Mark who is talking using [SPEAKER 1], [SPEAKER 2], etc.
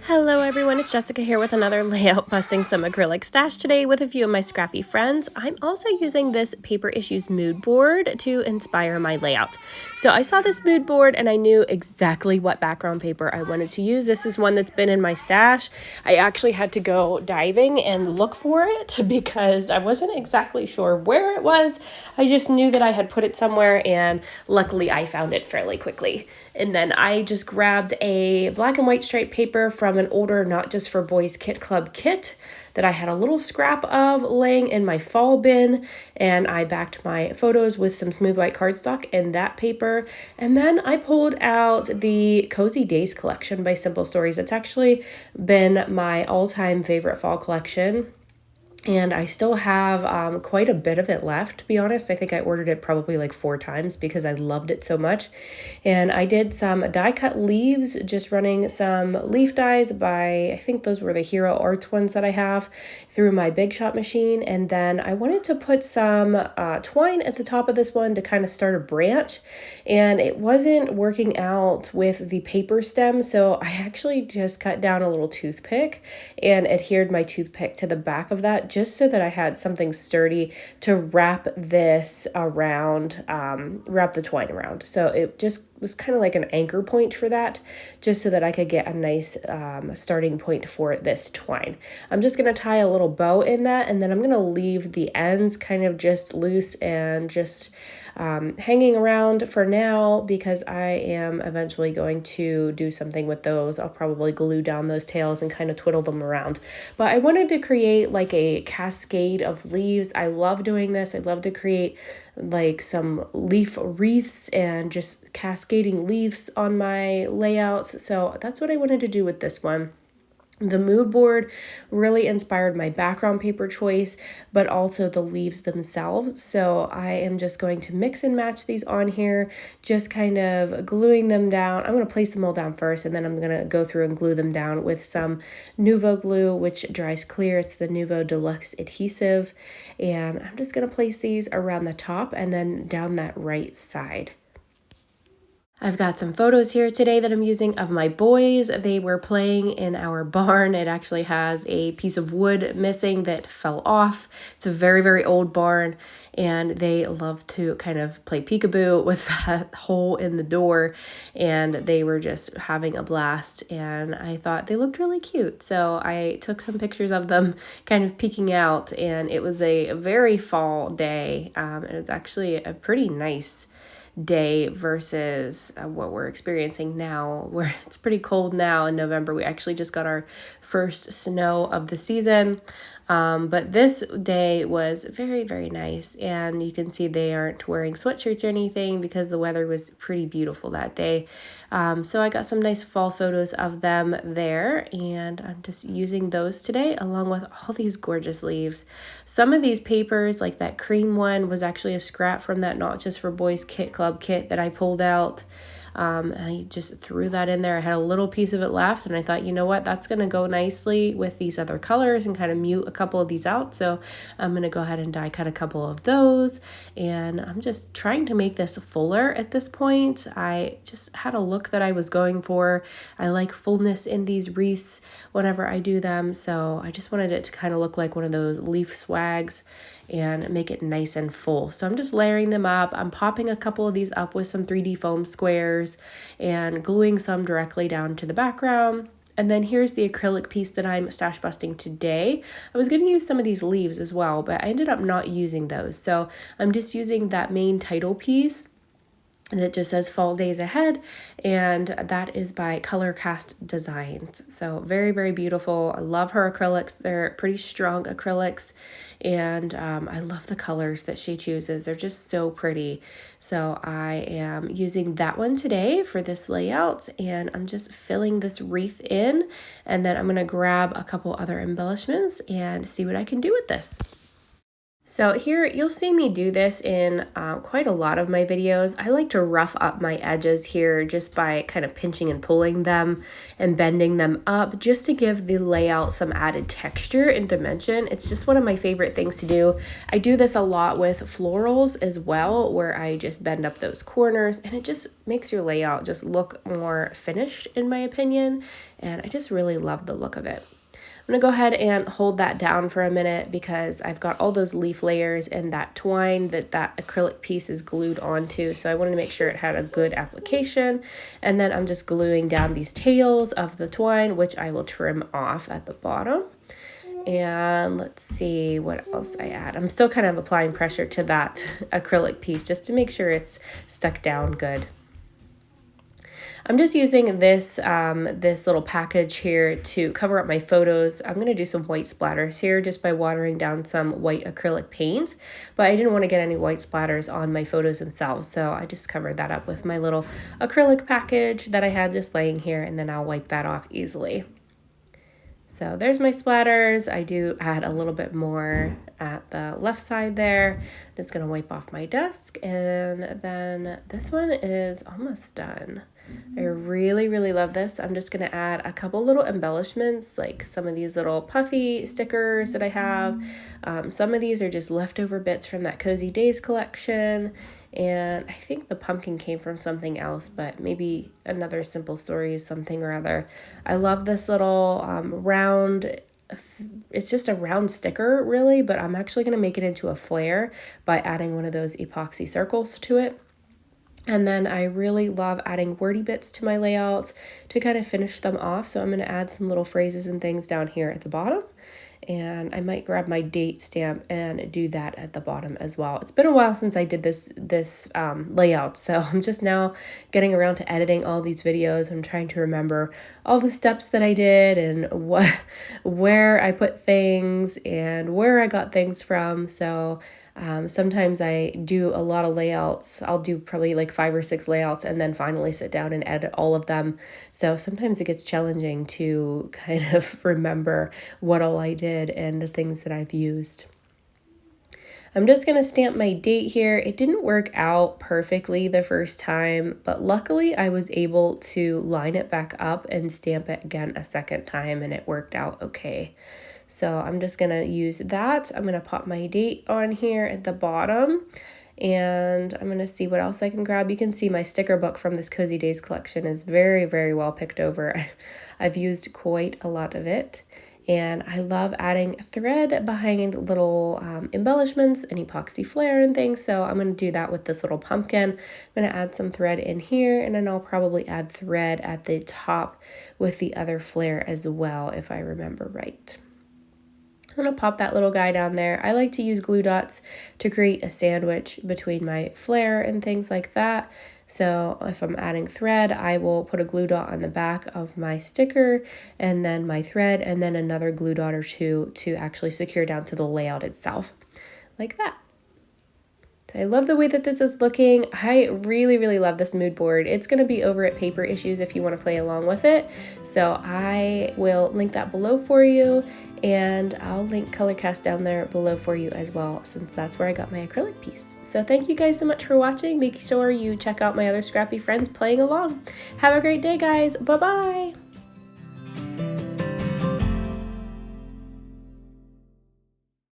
[SPEAKER 1] Hello everyone, it's Jessica here with another layout busting some acrylic stash today with a few of my scrappy friends. I'm also using this Paper Issues mood board to inspire my layout. So I saw this mood board and I knew exactly what background paper I wanted to use. This is one that's been in my stash. I actually had to go diving and look for it because I wasn't exactly sure where it was. I just knew that I had put it somewhere and luckily I found it fairly quickly. And then I just grabbed a black and white striped paper from an older Not Just for Boys Kit Club kit that I had a little scrap of laying in my fall bin, and I backed my photos with some smooth white cardstock in that paper. And then I pulled out the Cozy Days collection by Simple Stories. It's actually been my all-time favorite fall collection. And I still have quite a bit of it left, to be honest. I think I ordered it probably like 4 times because I loved it so much. And I did some die cut leaves, just running some leaf dies by, I think those were the Hero Arts ones that I have, through my Big Shot machine. And then I wanted to put some twine at the top of this one to kind of start a branch. And it wasn't working out with the paper stem, so I actually just cut down a little toothpick and adhered my toothpick to the back of that just so that I had something sturdy to wrap this around, wrap the twine around. So it just was kind of like an anchor point for that, just so that I could get a nice starting point for this twine. I'm just going to tie a little bow in that, and then I'm going to leave the ends kind of just loose and just hanging around for now because I am eventually going to do something with those. I'll probably glue down those tails and kind of twiddle them around. But I wanted to create like a cascade of leaves. I love doing this. I love to create like some leaf wreaths and just cascading leaves on my layouts. So that's what I wanted to do with this one. The mood board really inspired my background paper choice, but also the leaves themselves. So I am just going to mix and match these on here, just kind of gluing them down. I'm going to place them all down first, and then I'm going to go through and glue them down with some Nuvo glue, which dries clear. It's the Nuvo Deluxe adhesive. And I'm just going to place these around the top and then down that right side. I've got some photos here today that I'm using of my boys. They were playing in our barn. It actually has a piece of wood missing that fell off. It's a very, very old barn, and they love to kind of play peekaboo with that hole in the door, and they were just having a blast, and I thought they looked really cute. So I took some pictures of them kind of peeking out, and it was a very fall day, and it's actually a pretty nice day versus what we're experiencing now, where it's pretty cold now in November. We actually just got our first snow of the season. But this day was very, very nice, and you can see they aren't wearing sweatshirts or anything because the weather was pretty beautiful that day. So I got some nice fall photos of them there, and I'm just using those today along with all these gorgeous leaves. Some of these papers, like that cream one, was actually a scrap from that Not Just for Boys Kit Club kit that I pulled out. I just threw that in there. I had a little piece of it left, and I thought, you know what, that's going to go nicely with these other colors and kind of mute a couple of these out. So I'm going to go ahead and die cut a couple of those, and I'm just trying to make this fuller at this point. I just had a look that I was going for. I like fullness in these wreaths whenever I do them, so I just wanted it to kind of look like one of those leaf swags and make it nice and full. So I'm just layering them up. I'm popping a couple of these up with some 3D foam squares and gluing some directly down to the background. And then here's the acrylic piece that I'm stash busting today. I was going to use some of these leaves as well, but I ended up not using those. So I'm just using that main title piece that just says Fall Days Ahead, and that is by Color Cast Designs. So very, very beautiful. I love her acrylics. They're pretty strong acrylics, and I love the colors that she chooses. They're just so pretty. So I am using that one today for this layout, and I'm just filling this wreath in, and then I'm going to grab a couple other embellishments and see what I can do with this. So here you'll see me do this in quite a lot of my videos. I like to rough up my edges here just by kind of pinching and pulling them and bending them up just to give the layout some added texture and dimension. It's just one of my favorite things to do. I do this a lot with florals as well, where I just bend up those corners and it just makes your layout just look more finished in my opinion. And I just really love the look of it. I'm going to go ahead and hold that down for a minute because I've got all those leaf layers and that twine that acrylic piece is glued onto. So I wanted to make sure it had a good application. And then I'm just gluing down these tails of the twine, which I will trim off at the bottom. And let's see what else I add. I'm still kind of applying pressure to that acrylic piece just to make sure it's stuck down good. I'm just using this this little package here to cover up my photos. I'm going to do some white splatters here just by watering down some white acrylic paint, but I didn't want to get any white splatters on my photos themselves, so I just covered that up with my little acrylic package that I had just laying here, and then I'll wipe that off easily. So there's my splatters. I do add a little bit more at the left side there. I'm just going to wipe off my desk, and then this one is almost done. I really, really love this. I'm just going to add a couple little embellishments, like some of these little puffy stickers that I have. Some of these are just leftover bits from that Cozy Days collection. And I think the pumpkin came from something else, but maybe another Simple Stories, something or other. I love this little round, it's just a round sticker really, but I'm actually going to make it into a flare by adding one of those epoxy circles to it. And then I really love adding wordy bits to my layouts to kind of finish them off. So I'm going to add some little phrases and things down here at the bottom. And I might grab my date stamp and do that at the bottom as well. It's been a while since I did this layout, so I'm just now getting around to editing all these videos. I'm trying to remember all the steps that I did and where I put things and where I got things from. So sometimes I do a lot of layouts. I'll do probably like 5 or 6 layouts and then finally sit down and edit all of them. So sometimes it gets challenging to kind of remember what all I did and the things that I've used. I'm just going to stamp my date here. It didn't work out perfectly the first time, but luckily I was able to line it back up and stamp it again a second time, and it worked out okay. So I'm just going to use that. I'm going to pop my date on here at the bottom, and I'm going to see what else I can grab. You can see my sticker book from this Cozy Days collection is very, very well picked over. I've used quite a lot of it. And I love adding thread behind little embellishments and epoxy flare and things. So I'm going to do that with this little pumpkin. I'm going to add some thread in here, and then I'll probably add thread at the top with the other flare as well, if I remember right. I'm going to pop that little guy down there. I like to use glue dots to create a sandwich between my flare and things like that. So if I'm adding thread, I will put a glue dot on the back of my sticker and then my thread and then another glue dot or two to actually secure down to the layout itself, like that. So I love the way that this is looking. I really, really love this mood board. It's going to be over at Paper Issues if you want to play along with it. So I will link that below for you, and I'll link Colorcast down there below for you as well, since that's where I got my acrylic piece. So thank you guys so much for watching. Make sure you check out my other scrappy friends playing along. Have a great day, guys. Bye-bye.